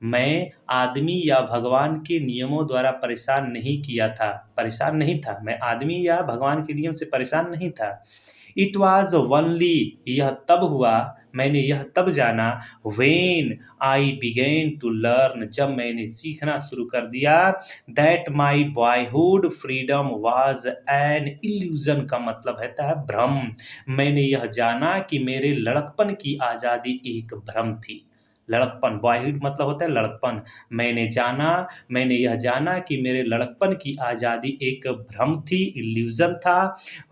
मैं आदमी या भगवान के नियमों द्वारा परेशान नहीं किया था, परेशान नहीं था, मैं आदमी या भगवान के नियम से परेशान नहीं था। इट वॉज ओनली, यह तब हुआ, मैंने यह तब जाना, when I began to learn, जब मैंने सीखना शुरू कर दिया, that my boyhood freedom was an illusion, का मतलब है भ्रम, मैंने यह जाना कि मेरे लड़कपन की आज़ादी एक भ्रम थी। लड़कपन, बॉयहुड मतलब होता है लड़कपन, मैंने यह जाना कि मेरे लड़कपन की आज़ादी एक भ्रम थी, इल्यूजन था।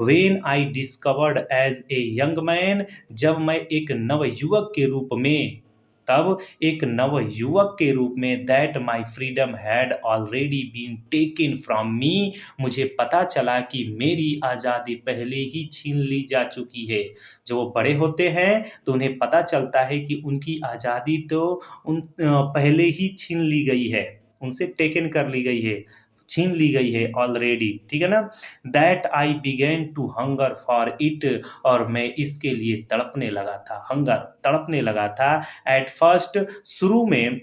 When I discovered as a young man, जब मैं एक नवयुवक के रूप में, तब एक नवयुवक के रूप में, that my freedom had already been taken from me, मुझे पता चला कि मेरी आज़ादी पहले ही छीन ली जा चुकी है। जब वो बड़े होते हैं तो उन्हें पता चलता है कि उनकी आज़ादी तो पहले ही छीन ली गई है, उनसे टेकन कर ली गई है, छीन ली गई है ऑलरेडी। ठीक है ना? That I began to hunger for it, और मैं इसके लिए तड़पने लगा था, हंगर तड़पने लगा था। एट फर्स्ट, शुरू में,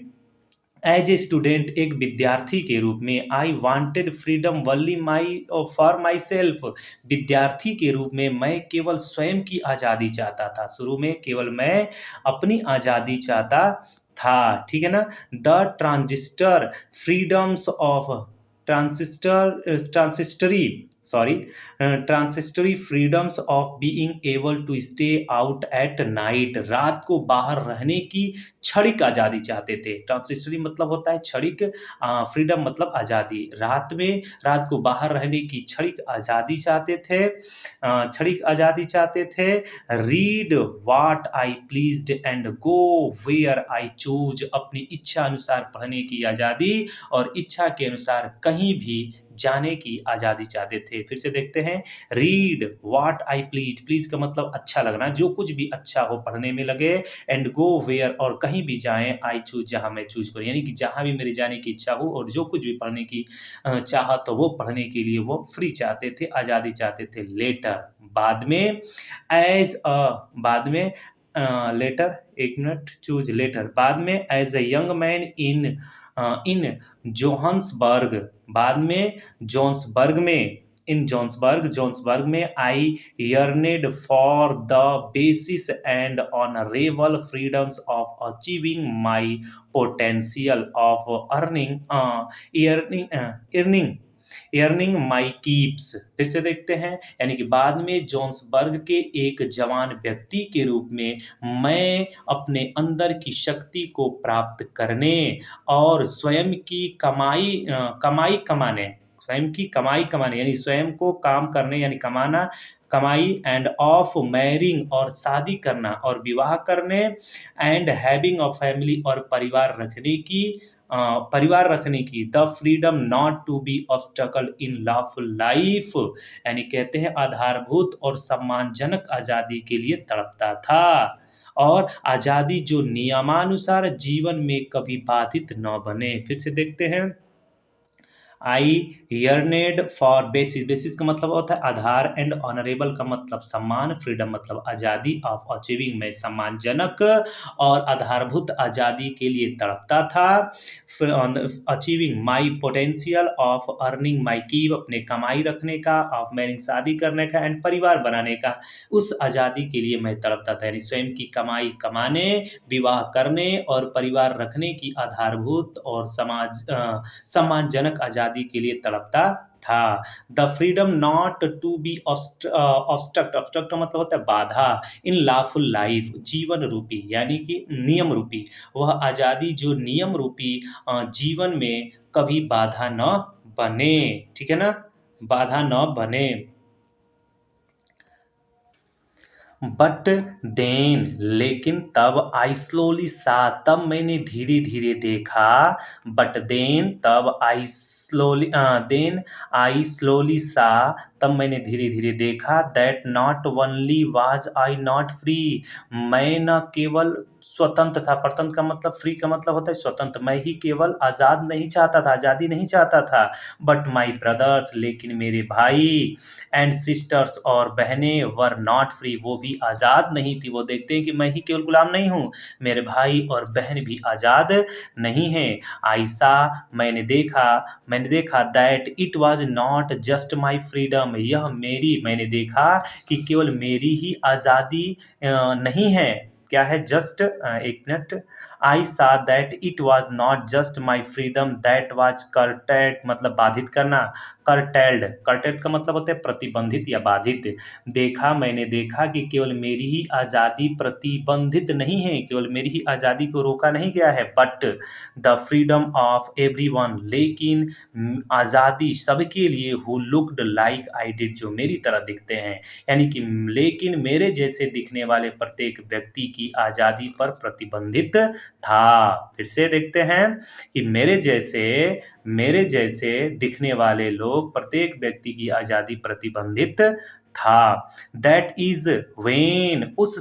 एज ए स्टूडेंट एक विद्यार्थी के रूप में I wanted freedom only my for my self. विद्यार्थी के रूप में मैं केवल स्वयं की आज़ादी चाहता था। शुरू में केवल मैं अपनी आज़ादी चाहता था, ठीक है ना। The transistor freedoms of transitory sorry transitory freedoms of being able to stay out at night. रात को बाहर रहने की क्षणिक आज़ादी चाहते थे। ट्रांसिस्टरी मतलब होता है क्षणिक, फ्रीडम मतलब आज़ादी। रात को बाहर रहने की क्षणिक आज़ादी चाहते थे, read what I pleased and go where I choose. अपनी इच्छा अनुसार पढ़ने की आज़ादी और इच्छा के अनुसार कहीं भी जाने की आज़ादी चाहते थे। फिर से देखते हैं, read what I please. Please का मतलब अच्छा लगना, जो कुछ भी अच्छा हो पढ़ने में लगे, एंड गो वेयर और कहीं भी जाएं, आई चूज जहां मैं चूज करूं, यानी कि जहां भी मेरे जाने की इच्छा हो और जो कुछ भी पढ़ने की चाहत तो वो पढ़ने के लिए वो फ्री चाहते थे, आज़ादी चाहते थे। लेटर बाद में, बाद में लेटर, एक मिनट, चूज लेटर बाद में as a young man in Johannesburg, बाद में जोन्सबर्ग में I yearned for the basis and honourable freedoms of achieving my potential of earning my keeps. फिर से देखते हैं, यानी कि बाद में जोन्सबर्ग के एक जवान व्यक्ति के रूप में मैं अपने अंदर की शक्ति को प्राप्त करने और स्वयं की कमाई कमाने यानी स्वयं को काम करने यानी कमाई एंड ऑफ मैरिंग और शादी करना और विवाह करने, एंड हैविंग अ फैमिली और परिवार रखने की, the freedom not to be obstacle in lawful life, यानी कहते हैं आधारभूत और सम्मानजनक आज़ादी के लिए तड़पता था, और आज़ादी जो नियमानुसार जीवन में कभी बाधित न बने। फिर से देखते हैं, आई यर्नेड फॉर बेसिस। बेसिस का मतलब होता है आधार, एंड ऑनरेबल का मतलब सम्मान, फ्रीडम मतलब आज़ादी, ऑफ अचीविंग में सम्मानजनक और आधारभूत आज़ादी के लिए तड़पता था, achieving my potential of earning my keep अपने कमाई रखने का, ऑफ मैरिंग शादी करने का, एंड परिवार बनाने का, उस आज़ादी के लिए मैं तड़पता था, यानी स्वयं की कमाई कमाने, विवाह करने और परिवार रखने की आधारभूत और सम्मानजनक आज़ादी के लिए तड़पता था। The freedom not to be obstruct का मतलब होता है बाधा, इन लॉफुल लाइफ जीवन रूपी यानी कि नियम रूपी, वह आज़ादी जो नियम रूपी जीवन में कभी बाधा न बने, ठीक है ना, बाधा न बने। बट देन लेकिन तब आई स्लोली सा तब मैंने धीरे धीरे देखा, बट देन तब आई स्लोली सा तब मैंने धीरे धीरे देखा, that not only was I not free, मैं न केवल स्वतंत्र था, परतंत्र का मतलब फ्री का मतलब होता है स्वतंत्र, मैं ही केवल आज़ाद नहीं चाहता था, आज़ादी नहीं चाहता था, बट माई ब्रदर्स लेकिन मेरे भाई, एंड सिस्टर्स और बहनें वर नॉट फ्री वो भी आज़ाद नहीं थी। वो देखते हैं कि मैं ही केवल गुलाम नहीं हूँ, मेरे भाई और बहन भी आज़ाद नहीं हैं। आयशा मैंने देखा that it was not just my freedom, यह मैंने देखा कि केवल मेरी ही आज़ादी नहीं है। क्या है जस्ट, एक minute, I saw that it was not just my freedom that was curtailed मतलब बाधित करना, कर्टेल्ड का मतलब होता है प्रतिबंधित या बाधित। मैंने देखा कि केवल मेरी ही आज़ादी प्रतिबंधित नहीं है, केवल मेरी ही आज़ादी को रोका नहीं गया है, but the freedom of everyone लेकिन आज़ादी सबके लिए, who looked like I did जो मेरी तरह दिखते हैं, यानी कि लेकिन मेरे जैसे दिखने वाले प्रत्येक व्यक्ति की आज़ादी पर प्रतिबंधित था। फिर से देखते हैं कि मेरे जैसे दिखने वाले लोग प्रत्येक व्यक्ति की आज़ादी प्रतिबंधित था। दैट इज वेन, उस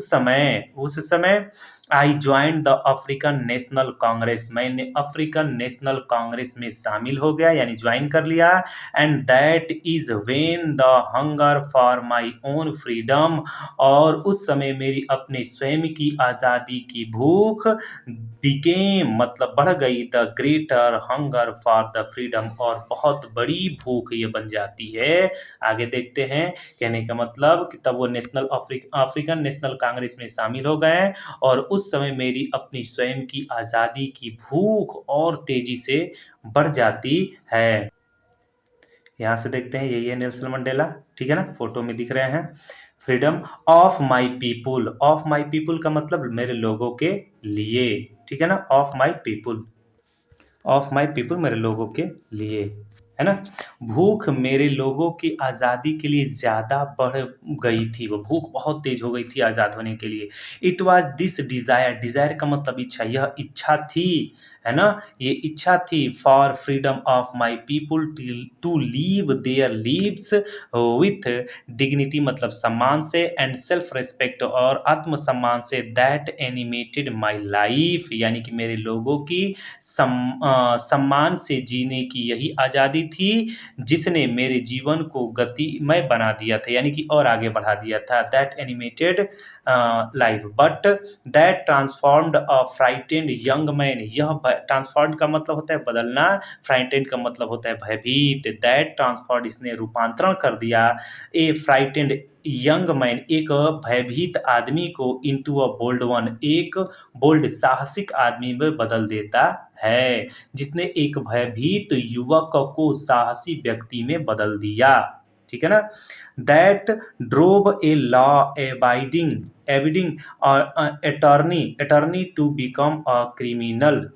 समय I join the African national Congress, मैंने अफ्रीकन नेशनल कांग्रेस में शामिल हो गया यानी ज्वाइन कर लिया। And that is when the hunger for my own freedom, और उस समय मेरी अपने स्वयं की आज़ादी की भूख बिकेम मतलब बढ़ गई, the greater hunger for the freedom, और बहुत बड़ी भूख ये बन जाती है। आगे देखते हैं, कहने का मतलब कि तब वो अफ्रीकन नेशनल कांग्रेस में शामिल हो गए और उस समय मेरी अपनी स्वयं की आज़ादी की भूख और तेजी से बढ़ जाती है। यहाँ से देखते हैं, यही है नेल्सन मंडेला, ठीक है ना, फोटो में दिख रहे हैं। Freedom of my people, of my people का मतलब मेरे लोगों के लिए, ठीक है ना, of my people, of my people मेरे लोगों के लिए, है ना। भूख मेरे लोगों की आज़ादी के लिए ज़्यादा बढ़ गई थी, वो भूख बहुत तेज हो गई थी आज़ाद होने के लिए। It was this desire, desire का मतलब इच्छा, यह इच्छा थी, है ना, ये इच्छा थी for freedom of my people to live their lives with dignity मतलब सम्मान से, एंड सेल्फ रिस्पेक्ट और आत्मसम्मान से, दैट एनिमेटेड माई लाइफ, यानी कि मेरे लोगों की सम्मान से जीने की यही आज़ादी थी जिसने मेरे जीवन को गतिमय बना दिया था, यानी कि और आगे बढ़ा दिया था। That animated life but that transformed a frightened young man, यह ट्रांसफॉर्म्ड का मतलब होता है बदलना, फ्राइटेंड का मतलब होता है भयभीत। दैट ट्रांसफॉर्म्ड इसने रूपांतरण कर दिया, ए फ्राइटेंड यंग मैन एक भयभीत आदमी को इनटू अ बोल्ड वन, एक बोल्ड साहसिक आदमी में बदल देता है, जिसने एक भयभीत युवक को साहसी व्यक्ति में बदल दिया, ठीक है ना। That drove a law abiding attorney to become a criminal,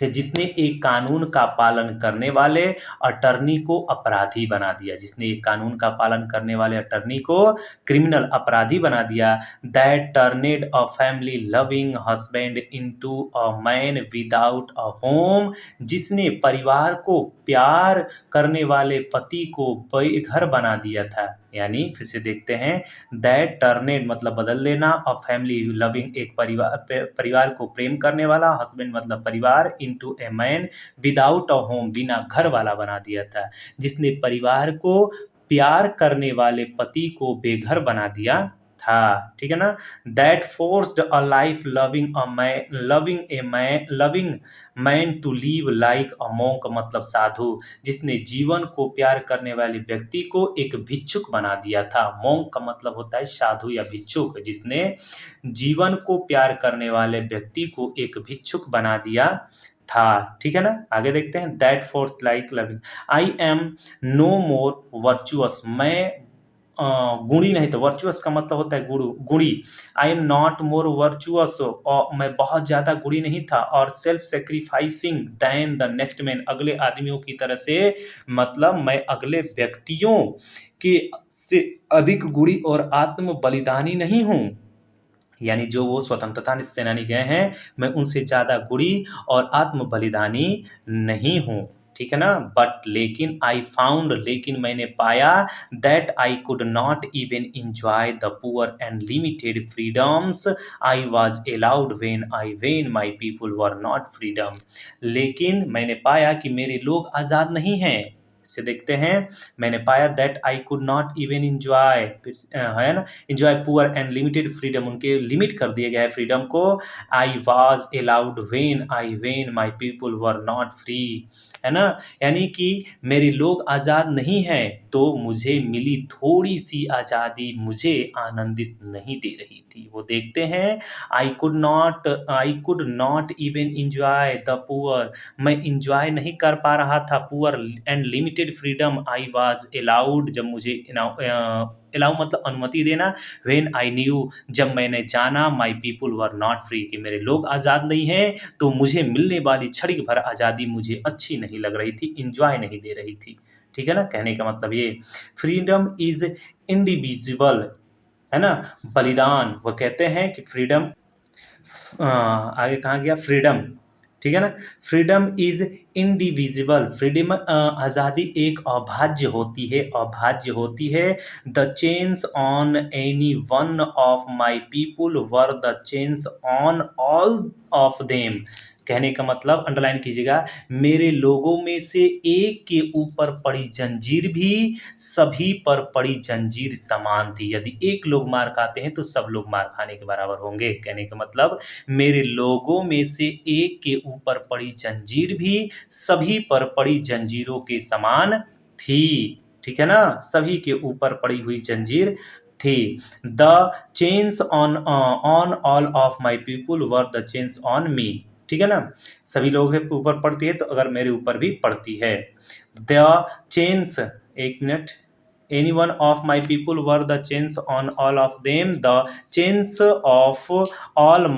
जिसने एक कानून का पालन करने वाले अटर्नी को अपराधी बना दिया, जिसने एक कानून का पालन करने वाले अटर्नी को क्रिमिनल अपराधी बना दिया। That turned a family loving husband into a man without a home, जिसने परिवार को प्यार करने वाले पति को बेघर बना दिया था, यानी फिर से देखते हैं, दैट टर्नेड मतलब बदल देना, अ फैमिली लविंग एक परिवार को प्रेम करने वाला, हस्बैंड मतलब परिवार, into a man without a home बिना घर वाला बना दिया था, जिसने परिवार को प्यार करने वाले पति को बेघर बना दिया था, ठीक है ना। That forced a life loving man to live like a monk मतलब साधु, जिसने जीवन को प्यार करने वाले व्यक्ति को एक भिक्षुक बना दिया था। मॉन्क का मतलब होता है साधु या भिक्षुक, जिसने जीवन को प्यार करने वाले व्यक्ति को एक भिक्षुक बना दिया था, ठीक है ना। आगे देखते हैं, that forced like loving I am no more virtuous, मैं गुणी नहीं, तो वर्चुअस का मतलब होता है गुणी। I am not more virtuous, और मैं बहुत ज़्यादा गुणी नहीं था, और self sacrificing than the next man, अगले आदमियों की तरह से, मतलब मैं अगले व्यक्तियों के से अधिक गुणी और आत्म बलिदानी नहीं हूँ, यानी जो वो स्वतंत्रता सेनानी गए हैं, मैं उनसे ज़्यादा गुणी और आत्म बलिदानी नहीं हूँ, ठीक है ना। बट लेकिन आई फाउंड, लेकिन मैंने पाया, that I could not even enjoy the poor and limited freedoms I was allowed when my people were not freedom, लेकिन मैंने पाया कि मेरे लोग आज़ाद नहीं हैं। से देखते हैं, मैंने पाया that I could not even enjoy, है ना, enjoy poor and limited freedom, उनके लिमिट कर दिए गए फ्रीडम को। I was allowed when my people were not free, है ना, यानी कि मेरे लोग आज़ाद नहीं हैं तो मुझे मिली थोड़ी सी आज़ादी मुझे आनंदित नहीं दे रही थी। वो देखते हैं, I could not even enjoy the poor, मैं इंजॉय नहीं कर पा रहा था poor and limited freedom I was allowed, जब मुझे अलाउ मतलब अनुमति देना, व्हेन आई न्यू जब मैंने जाना, माई पीपुल वर नॉट फ्री कि मेरे लोग आज़ाद नहीं हैं, तो मुझे मिलने वाली क्षणिक भर आज़ादी मुझे अच्छी नहीं लग रही थी, इंजॉय नहीं दे रही थी, ठीक है ना। कहने का मतलब ये, फ्रीडम इज इंडिविजुअल, है ना, बलिदान, वो कहते हैं कि फ्रीडम, आगे कहाँ गया, फ्रीडम ठीक है ना। फ्रीडम इज इंडिविजिबल, फ्रीडम आज़ादी एक अभाज्य होती है, अभाज्य होती है। The chains on any one of my people were the chains on all of them. कहने का मतलब अंडरलाइन कीजिएगा, मेरे लोगों में से एक के ऊपर पड़ी जंजीर भी सभी पर पड़ी जंजीर समान थी। यदि एक लोग मार खाते हैं तो सब लोग मार खाने के बराबर होंगे। कहने का मतलब मेरे लोगों में से एक के ऊपर पड़ी जंजीर भी सभी पर पड़ी जंजीरों के समान थी। ठीक है ना, सभी के ऊपर पड़ी हुई जंजीर थी। The chains on on all of my people were the chains on me. ठीक है ना, सभी लोगों के ऊपर पड़ती है तो अगर मेरे ऊपर भी पड़ती है। द चेन्स, एक minute, any one of my people were the chains on all of them, the chains of all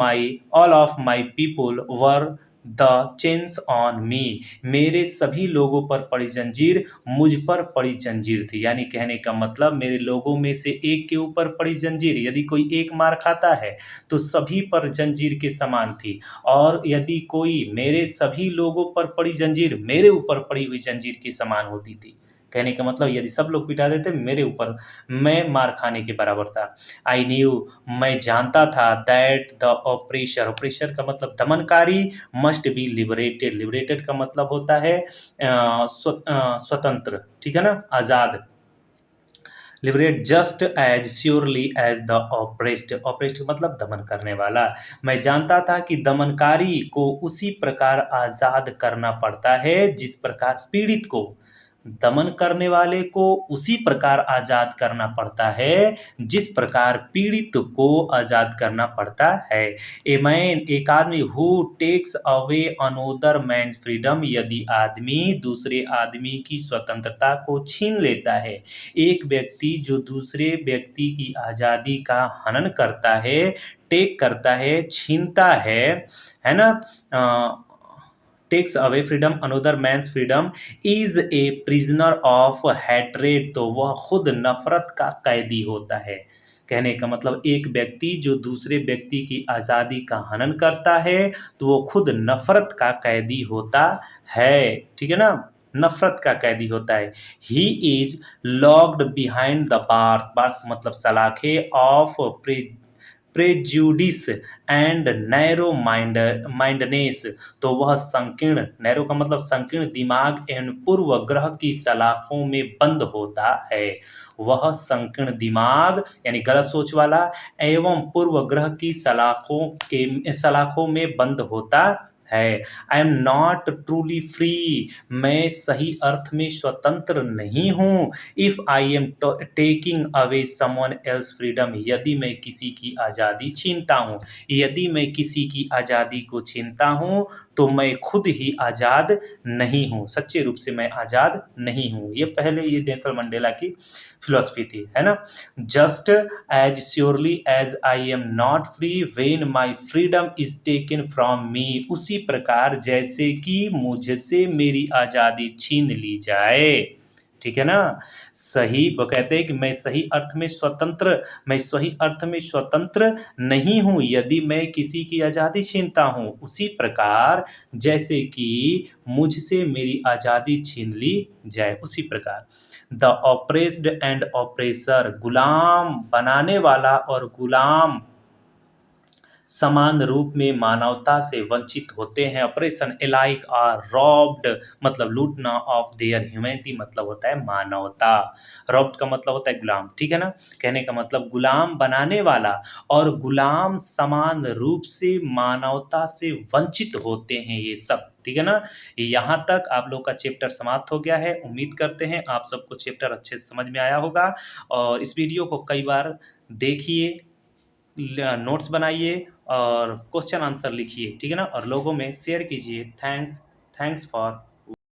of my people were the chains on me. मेरे सभी लोगों पर पड़ी जंजीर मुझ पर पड़ी जंजीर थी। यानी कहने का मतलब मेरे लोगों में से एक के ऊपर पड़ी जंजीर, यदि कोई एक मार खाता है तो सभी पर जंजीर के समान थी, और यदि कोई मेरे सभी लोगों पर पड़ी जंजीर मेरे ऊपर पड़ी हुई जंजीर के समान होती थी। कहने का मतलब यदि सब लोग पिटा देते मेरे ऊपर, मैं मार खाने के बराबर था। आई न्यू, मैं जानता था, दैट द ऑपरेशर, ऑपरेशर का मतलब दमनकारी, मस्ट बी लिबरेटेड, लिबरेटेड का मतलब होता है स्वतंत्र, ठीक है ना, आज़ाद। Liberate just as surely as the oppressed, oppressed का मतलब दमन करने वाला। मैं जानता था कि दमनकारी को उसी प्रकार आज़ाद करना पड़ता है जिस प्रकार पीड़ित को, दमन करने वाले को उसी प्रकार आज़ाद करना पड़ता है जिस प्रकार पीड़ित को आज़ाद करना पड़ता है। ए मैन, एक आदमी, who takes away another man freedom, यदि आदमी दूसरे आदमी की स्वतंत्रता को छीन लेता है। एक व्यक्ति जो दूसरे व्यक्ति की आज़ादी का हनन करता है, टेक करता है, छीनता है ना, takes away freedom another man's freedom, is a prisoner of hatred, तो वह खुद नफरत का कैदी होता है। कहने का मतलब एक व्यक्ति जो दूसरे व्यक्ति की आज़ादी का हनन करता है तो वो खुद नफरत का कैदी होता है। ठीक है ना, नफरत का कैदी होता है। He is locked behind the bars, bars मतलब सलाखे, of prejudice and narrow mindness, तो वह संकीर्ण, नैरो का मतलब संकीर्ण दिमाग एवं पूर्वग्रह की सलाखों में बंद होता है। वह संकीर्ण दिमाग यानी गलत सोच वाला एवं पूर्वग्रह की सलाखों में बंद होता है। आई एम नॉट ट्रूली फ्री, मैं सही अर्थ में स्वतंत्र नहीं हूँ। If I am taking away someone else freedom, यदि मैं किसी की आज़ादी छीनता हूँ, यदि मैं किसी की आज़ादी को छीनता हूँ तो मैं खुद ही आज़ाद नहीं हूँ, सच्चे रूप से मैं आज़ाद नहीं हूँ। ये पहले ये नेल्सन मंडेला की फिलॉसफी थी, है ना। Just as surely as I am not free when my freedom is taken from me, उसी प्रकार जैसे कि मुझसे मेरी आज़ादी छीन ली जाए। ठीक है ना, सही वो कहते हैं कि मैं सही अर्थ में स्वतंत्र, मैं सही अर्थ में स्वतंत्र नहीं हूँ यदि मैं किसी की आज़ादी छीनता हूँ, उसी प्रकार जैसे कि मुझसे मेरी आज़ादी छीन ली जाए, उसी प्रकार। द ऑपरेस्ड एंड ऑपरेसर, गुलाम बनाने वाला और गुलाम समान रूप में मानवता से वंचित होते हैं। ऑपरेशन एलाइक आर रॉब्ड मतलब लूटना, ऑफ देयर ह्यूमैनिटी मतलब होता है मानवता, रॉब्ड का मतलब होता है गुलाम। ठीक है ना, कहने का मतलब गुलाम बनाने वाला और गुलाम समान रूप से मानवता से वंचित होते हैं ये सब। ठीक है ना, यहाँ तक आप लोग का चैप्टर समाप्त हो गया है। उम्मीद करते हैं आप सबको चैप्टर अच्छे से समझ में आया होगा, और इस वीडियो को कई बार देखिए, नोट्स बनाइए और क्वेश्चन आंसर लिखिए। ठीक है ना, और लोगों में शेयर कीजिए। Thanks for